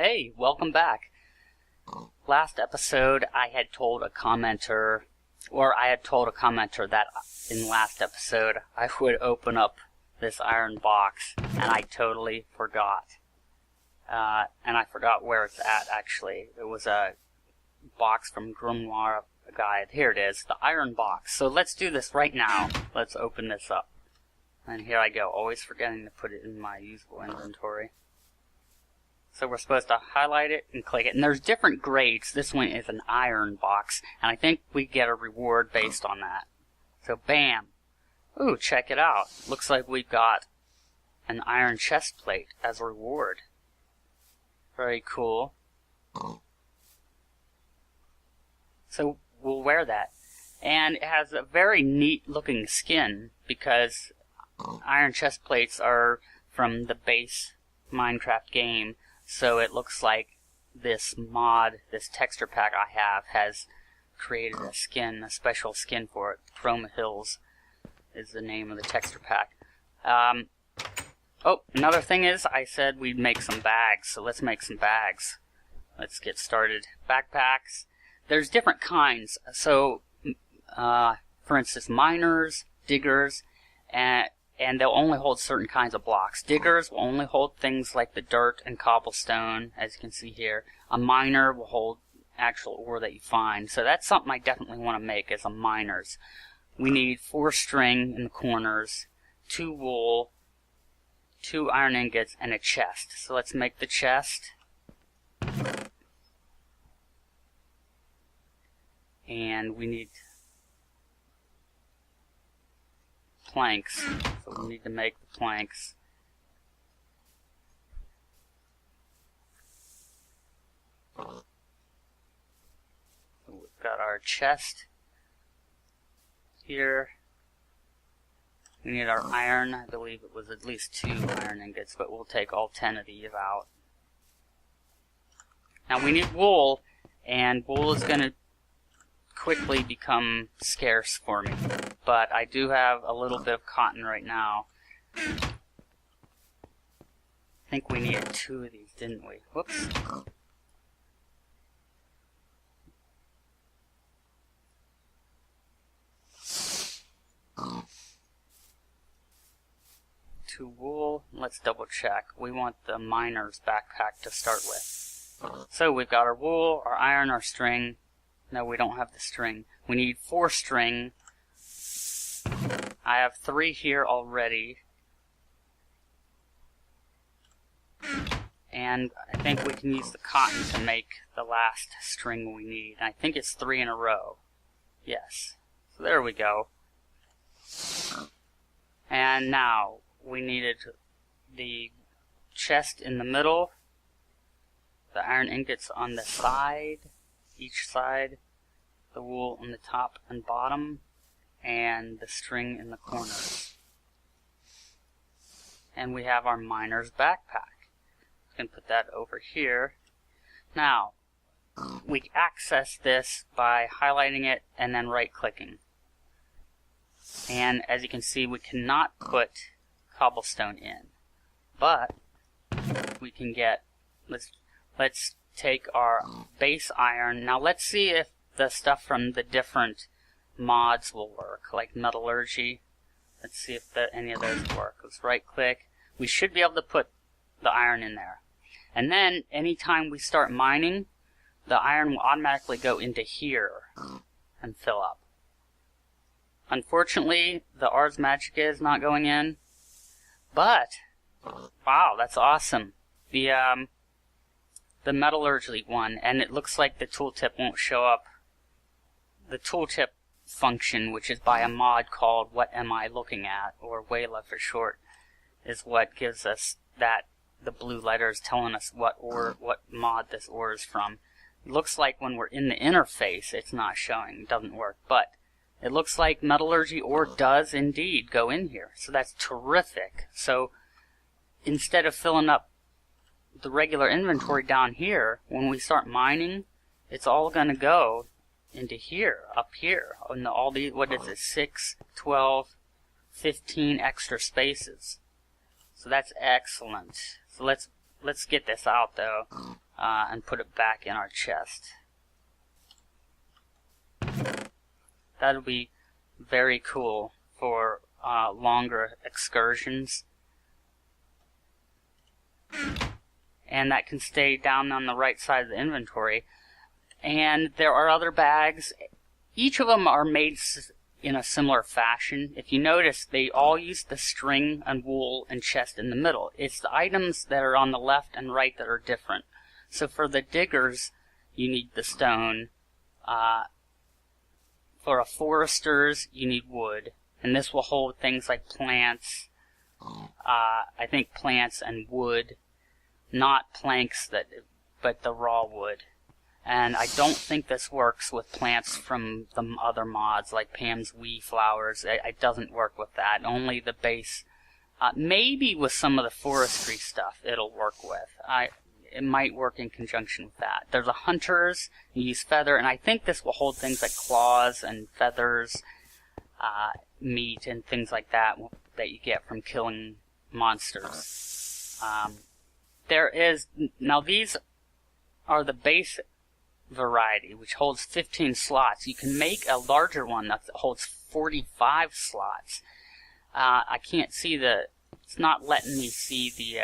Hey, welcome back. Last episode I had told a commenter that in last episode I would open up this iron box, and I totally forgot. And I forgot where it's at, actually. It was a box from Grimoire Guide. Here it is, the iron box. So let's do this right now. Let's open this up. And here I go, always forgetting to put it in my usable inventory. So we're supposed to highlight it and click it. And there's different grades. This one is an iron box, and I think we get a reward based on that. So bam. Ooh, check it out. Looks like we've got an iron chest plate as a reward. Very cool. So we'll wear that. And it has a very neat looking skin, because iron chest plates are from the base Minecraft game. So it looks like this mod, this texture pack I have, has created a skin, a special skin for it. Chroma Hills is the name of the texture pack. Oh, another thing is, I said we'd make some bags, so let's make some bags. Let's get started. Backpacks. There's different kinds. So, for instance, miners, diggers, and they'll only hold certain kinds of blocks. Diggers will only hold things like the dirt and cobblestone, as you can see here. A miner will hold actual ore that you find. So that's something I definitely want to make, is a miners. We need 4 string in the corners, 2 wool, 2 iron ingots, and a chest. So let's make the chest. And we need planks. So we need to make the planks. So we've got our chest here. We need our iron. I believe it was at least 2 iron ingots, but we'll take all 10 of these out. Now we need wool, and wool is going to quickly become scarce for me. But I do have a little bit of cotton right now. I think we needed 2 of these, didn't we? Whoops. To wool. Let's double check. We want the miner's backpack to start with. So we've got our wool, our iron, our string. No, we don't have the string. We need 4 string. I have 3 here already. And I think we can use the cotton to make the last string we need. And I think it's 3 in a row. Yes. So there we go. And now we needed the chest in the middle, the iron ingots on the side, each side, the wool on the top and bottom, and the string in the corners. And we have our miner's backpack. We can put that over here. Now, we access this by highlighting it and then right-clicking. And as you can see, we cannot put cobblestone in, but we can get, let's take our base iron. Now let's see if the stuff from the different mods will work, like metallurgy. Let's see if any of those work. Let's right click. We should be able to put the iron in there, and then anytime we start mining, the iron will automatically go into here and fill up. Unfortunately, the Ars Magica is not going in. But, wow, that's awesome. The metallurgy one, and it looks like the tooltip won't show up. The tooltip function, which is by a mod called What Am I Looking At, or WALA for short, is what gives us the blue letters telling us what mod this ore is from. It looks like when we're in the interface, it's not showing, it doesn't work, but it looks like metallurgy ore does indeed go in here. So that's terrific. So instead of filling up the regular inventory down here, when we start mining, it's all going to go into here, up here. And all these, what is it, 6, 12, 15 extra spaces. So that's excellent. So let's get this out though. and put it back in our chest. That'll be very cool for longer excursions. And that can stay down on the right side of the inventory. And there are other bags. Each of them are made in a similar fashion. If you notice, they all use the string and wool and chest in the middle. It's the items that are on the left and right that are different. So for the diggers, you need the stone. For a forester's, you need wood. And this will hold things like plants. I think plants and wood. Not planks, but the raw wood. And I don't think this works with plants from the other mods, like Pam's Wee Flowers. It doesn't work with that. Only the base. Maybe with some of the forestry stuff it'll work with. It might work in conjunction with that. There's a hunters, you use feather, and I think this will hold things like claws and feathers, meat, and things like that you get from killing monsters. Now these are the base variety, which holds 15 slots. You can make a larger one that holds 45 slots. I can't see it's not letting me see the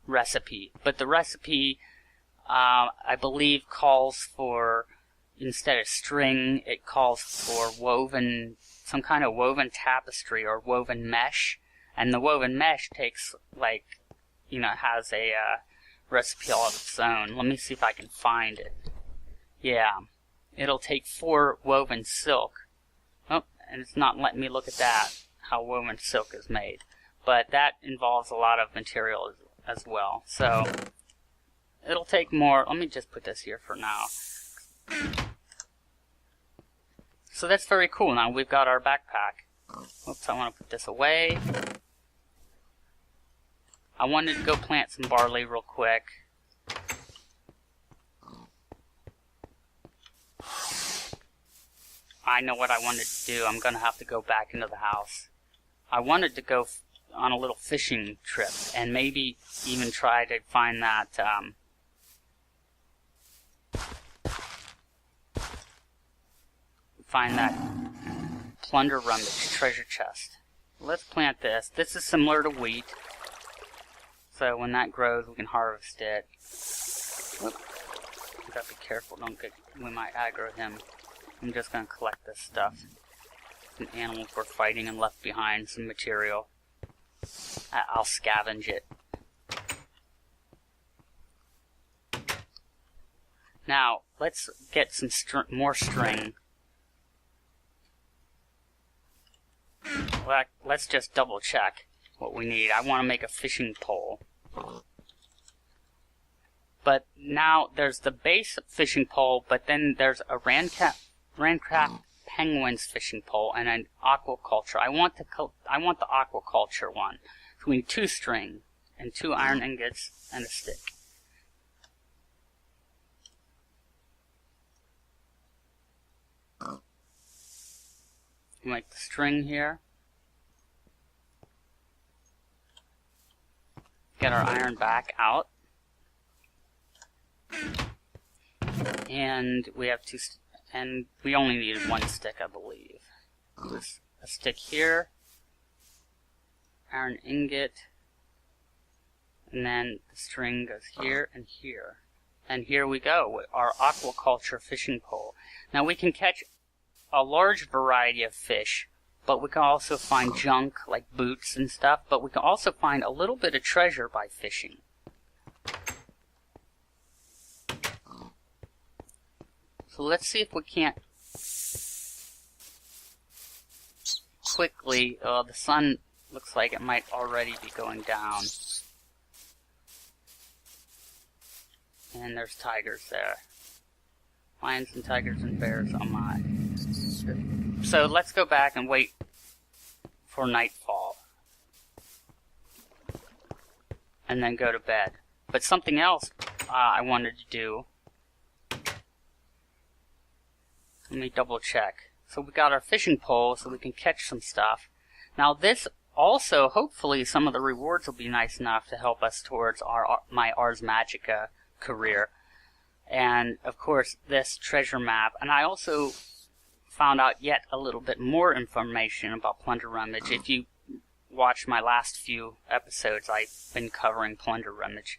recipe, but the recipe, I believe, calls for, instead of string, it calls for some kind of woven tapestry or woven mesh, and the woven mesh takes, has a recipe all of its own. Let me see if I can find it. Yeah, it'll take 4 woven silk. Oh, and it's not letting me look at that, how woven silk is made. But that involves a lot of material as well. So, it'll take more. Let me just put this here for now. So that's very cool. Now we've got our backpack. Oops, I want to put this away. I wanted to go plant some barley real quick. I know what I wanted to do. I'm going to have to go back into the house. I wanted to go on a little fishing trip and maybe even try to find that Plunder Rummage treasure chest. Let's plant this. This is similar to wheat. So when that grows, we can harvest it. Whoop. Gotta be careful, we might aggro him. I'm just gonna collect this stuff. Some animals were fighting and left behind some material. I'll scavenge it. Now, let's get some more string. Let's just double check what we need. I want to make a fishing pole. But now there's the base fishing pole, but then there's a Randcraft Penguins fishing pole and an aquaculture. I want the aquaculture one. So we need 2 string and 2 iron ingots and a stick. Make the string here. Get our iron back out. And we have 2 and we only needed 1 stick, I believe. There's a stick here, iron ingot, and then the string goes here and here. And here we go with our aquaculture fishing pole. Now we can catch a large variety of fish, but we can also find junk like boots and stuff, but we can also find a little bit of treasure by fishing. So let's see if we can't quickly, the sun looks like it might already be going down. And there's tigers there. Lions and tigers and bears, oh my. So let's go back and wait for nightfall. And then go to bed. But something else I wanted to do. Let me double check. So we got our fishing pole so we can catch some stuff. Now this also, hopefully some of the rewards will be nice enough to help us towards my Ars Magica career. and of course this treasure map. And I also found out yet a little bit more information about Plunder Rummage. If you watch my last few episodes, I've been covering Plunder Rummage.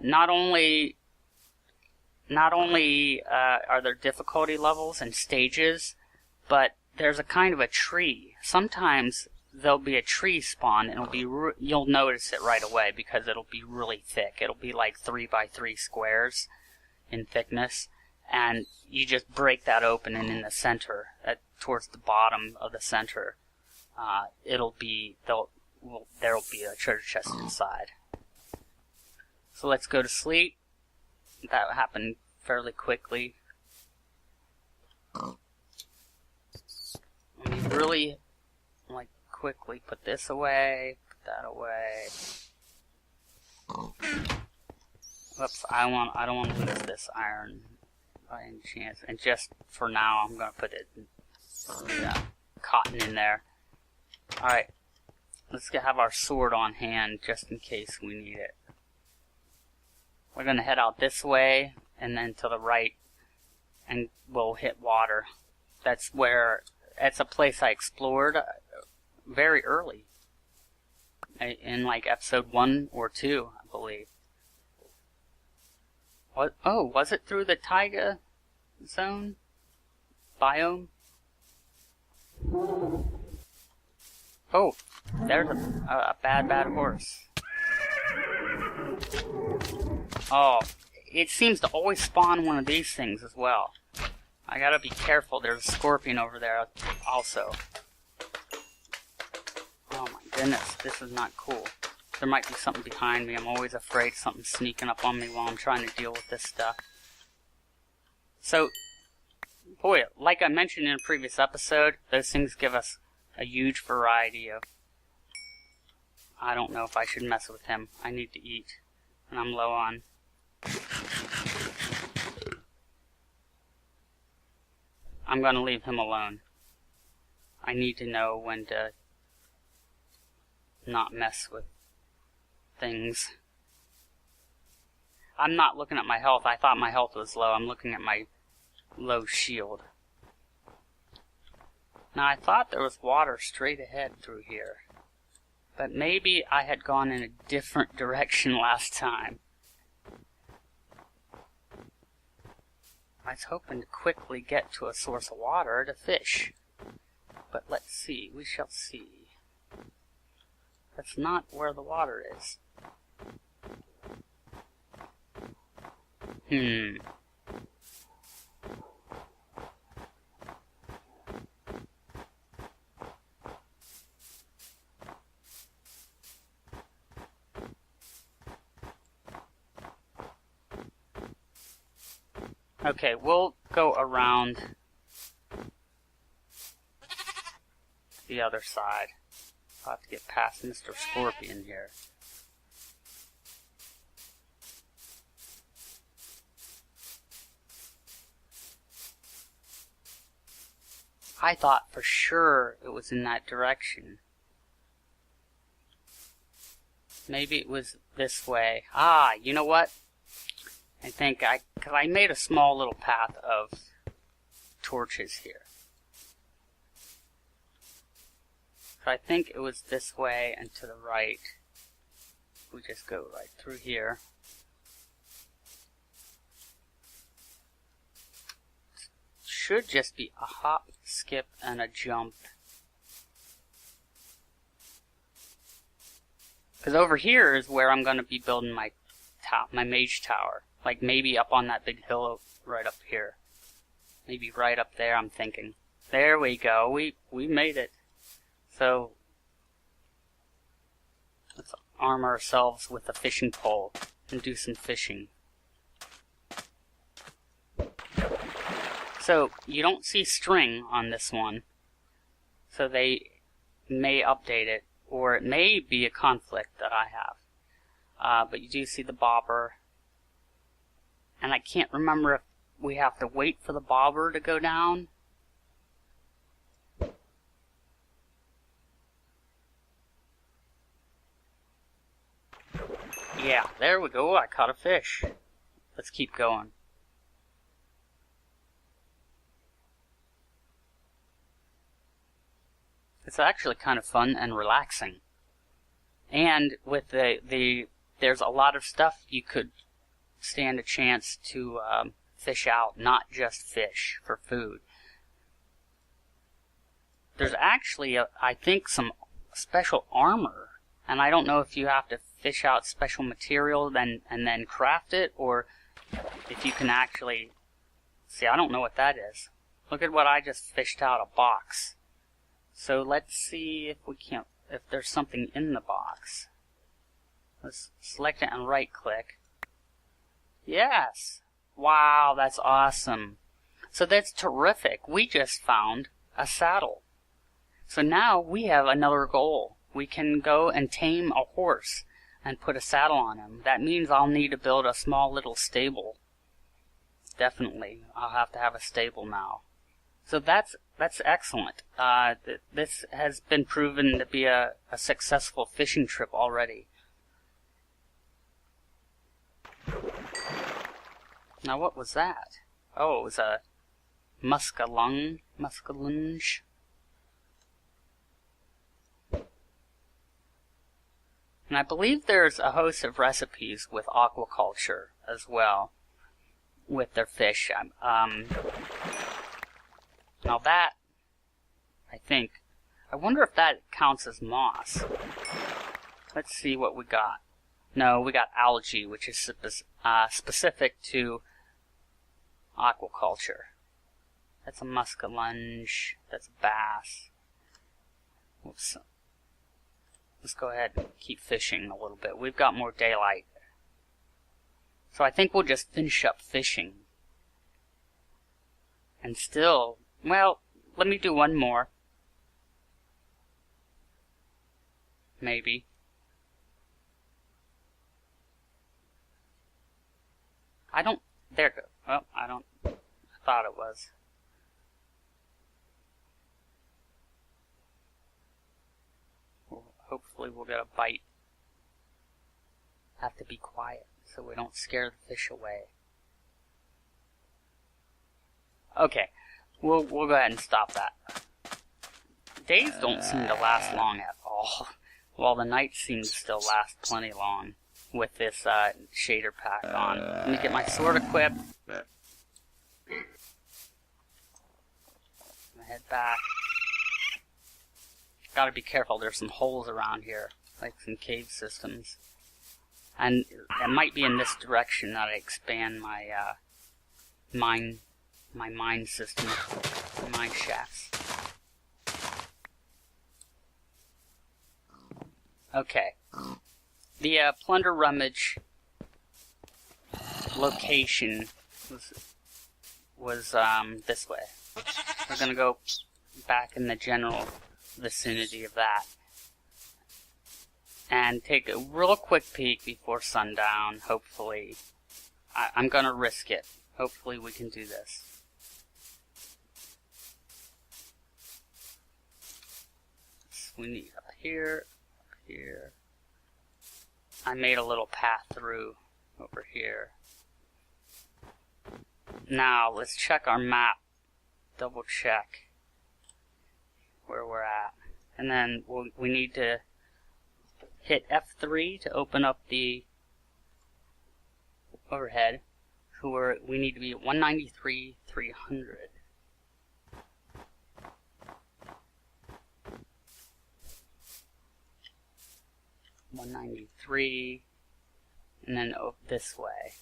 Not only are there difficulty levels and stages, but there's a kind of a tree. Sometimes there'll be a tree spawn, and it'll be you'll notice it right away because it'll be really thick. It'll be like 3 by 3 squares in thickness, and you just break that open, and in the center, towards the bottom of the center, there'll be a treasure chest inside. So let's go to sleep. That happened fairly quickly. Let me really, quickly put this away, put that away. Whoops, I don't want to lose this iron by any chance. And just for now, I'm going to put it, cotton in there. Alright, let's have our sword on hand just in case we need it. We're going to head out this way, and then to the right, and we'll hit water. That's a place I explored very early. In episode 1 or 2, I believe. What? Oh, was it through the taiga zone? Biome? Oh, there's a bad horse. Oh, it seems to always spawn one of these things as well. I gotta be careful, there's a scorpion over there also. Oh my goodness, this is not cool. There might be something behind me. I'm always afraid something's sneaking up on me while I'm trying to deal with this stuff. So, boy, like I mentioned in a previous episode, those things give us a huge variety of... I don't know if I should mess with him. I need to eat, and I'm low on... I'm gonna leave him alone. I need to know when to not mess with things. I'm not looking at my health. I thought my health was low. I'm looking at my low shield. Now, I thought there was water straight ahead through here. But maybe I had gone in a different direction last time. I was hoping to quickly get to a source of water to fish. But let's see. We shall see. That's not where the water is. Okay, we'll go around the other side. I'll have to get past Mr. Scorpion here. I thought for sure it was in that direction. Maybe it was this way. Ah, you know what? I think because I made a small little path of torches here. So I think it was this way and to the right. We just go right through here. Should just be a hop, skip, and a jump. Because over here is where I'm going to be building my mage tower. Like maybe up on that big hill right up here. Maybe right up there, I'm thinking. There we go. We made it. So let's arm ourselves with a fishing pole and do some fishing. So you don't see string on this one. So they may update it, or it may be a conflict that I have. But you do see the bobber. And I can't remember if we have to wait for the bobber to go down. Yeah, there we go. I caught a fish. let's keep going. It's actually kind of fun and relaxing. And with there's a lot of stuff you could stand a chance to fish out, not just fish for food. There's actually, I think, some special armor, and I don't know if you have to fish out special material and then craft it, or if you can actually... See, I don't know what that is. Look at what I just fished out, a box. So let's see if there's something in the box. Let's select it and right click. Yes! Wow, that's awesome. So that's terrific. We just found a saddle. So now we have another goal. We can go and tame a horse and put a saddle on him. That means I'll need to build a small little stable. Definitely. I'll have to have a stable now. So that's excellent. This has been proven to be a successful fishing trip already. Now what was that? Oh, it was a muskellunge. And I believe there's a host of recipes with aquaculture as well, with their fish. Now that, I wonder if that counts as moss. Let's see what we got. No, we got algae, which is specific to aquaculture. That's a muskellunge. That's a bass. Whoops. Let's go ahead and keep fishing a little bit. We've got more daylight. So I think we'll just finish up fishing. And still, well, let me do one more. Maybe. There it goes. Well, I thought it was. Hopefully we'll get a bite. Have to be quiet so we don't scare the fish away. Okay, we'll go ahead and stop that. Days don't seem to last long at all, while the nights seem to still last plenty long with this shader pack on. Let me get my sword equipped. Head back. Gotta be careful, there's some holes around here, like some cave systems. And it might be in this direction that I expand my mine system, mine shafts. Okay. The Plunder Rummage location was this way. We're gonna go back in the general vicinity of that and take a real quick peek before sundown. Hopefully, I'm gonna risk it. Hopefully we can do this. So we need up here, I made a little path through over here. Now let's check our map, double check where we're at, and then we need to hit F3 to open up the overhead. So we need to be at 193, 300. $193, and then this way.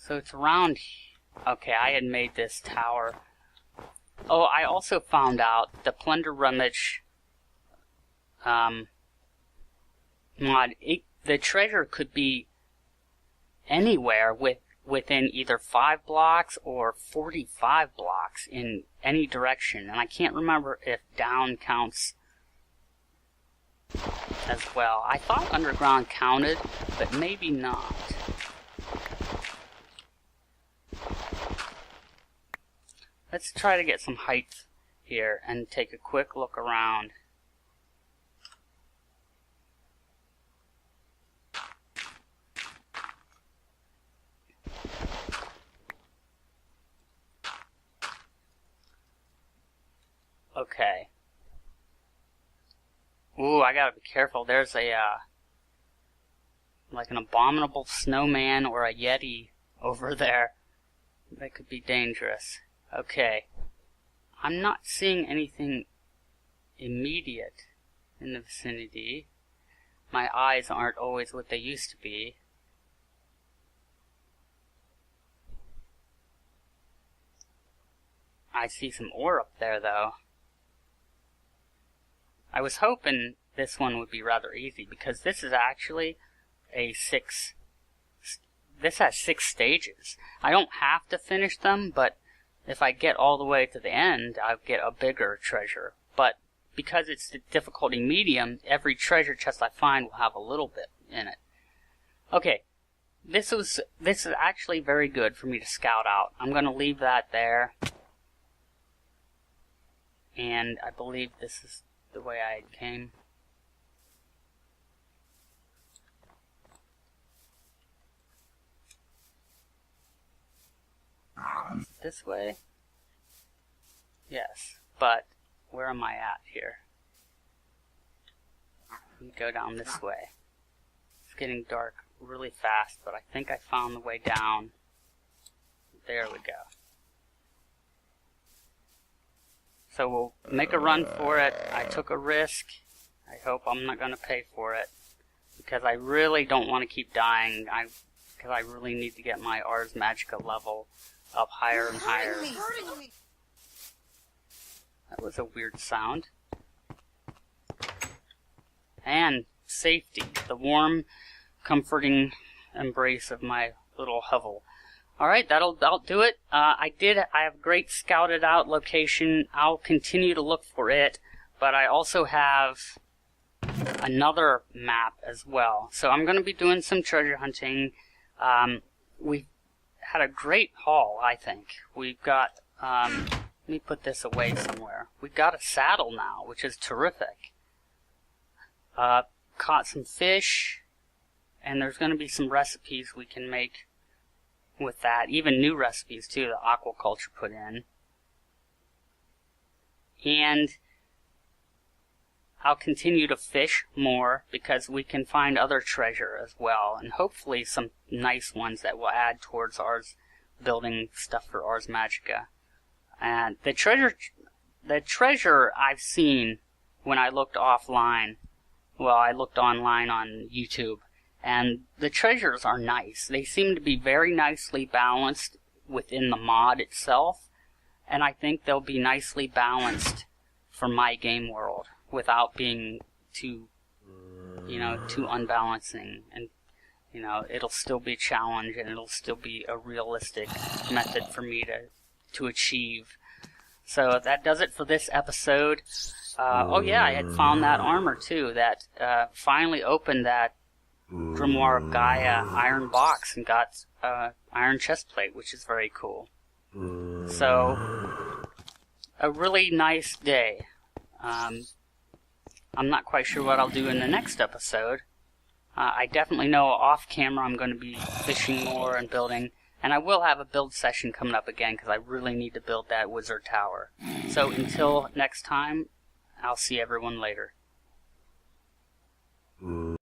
So it's around. Okay, I had made this tower. Oh, I also found out the Plunder Rummage mod. The treasure could be anywhere within either 5 blocks or 45 blocks in any direction, and I can't remember if down counts as well. I thought underground counted, but maybe not. Let's try to get some height here and take a quick look around. Okay. Ooh, I gotta be careful. There's a, like an abominable snowman or a yeti over there. That could be dangerous. Okay. I'm not seeing anything immediate in the vicinity. My eyes aren't always what they used to be. I see some ore up there, though. I was hoping this one would be rather easy, because this is actually a this has 6 stages. I don't have to finish them, but if I get all the way to the end, I'll get a bigger treasure. But because it's the difficulty medium, every treasure chest I find will have a little bit in it. Okay, this is actually very good for me to scout out. I'm going to leave that there. And I believe this is the way I came. This way? Yes, but where am I at here? Let me go down this way. It's getting dark really fast, but I think I found the way down. There we go. So we'll make a run for it. I took a risk. I hope I'm not going to pay for it, because I really don't want to keep dying. Because I really need to get my Ars Magica level up higher and higher. That was a weird sound. And safety. The warm, comforting embrace of my little hovel. Alright, that'll do it. I have a great scouted out location. I'll continue to look for it, but I also have another map as well. So I'm going to be doing some treasure hunting. We've had a great haul, I think. We've got, let me put this away somewhere. We've got a saddle now, which is terrific. Caught some fish, and there's going to be some recipes we can make with that. Even new recipes, too, that aquaculture put in. And I'll continue to fish more, because we can find other treasure as well, and hopefully some nice ones that will add towards ours building stuff for Ars Magica. And the treasure I've seen when I looked offline, well, I looked online on YouTube, and the treasures are nice. They seem to be very nicely balanced within the mod itself, and I think they'll be nicely balanced for my game world without being too, too unbalancing. And, it'll still be a challenge, and it'll still be a realistic method for me to achieve. So that does it for this episode. Oh yeah, I had found that armor too. That finally opened that Grimoire of Gaia iron box and got iron chest plate, which is very cool. So a really nice day. I'm not quite sure what I'll do in the next episode. I definitely know off camera I'm going to be fishing more and building. And I will have a build session coming up again, because I really need to build that wizard tower. So until next time, I'll see everyone later.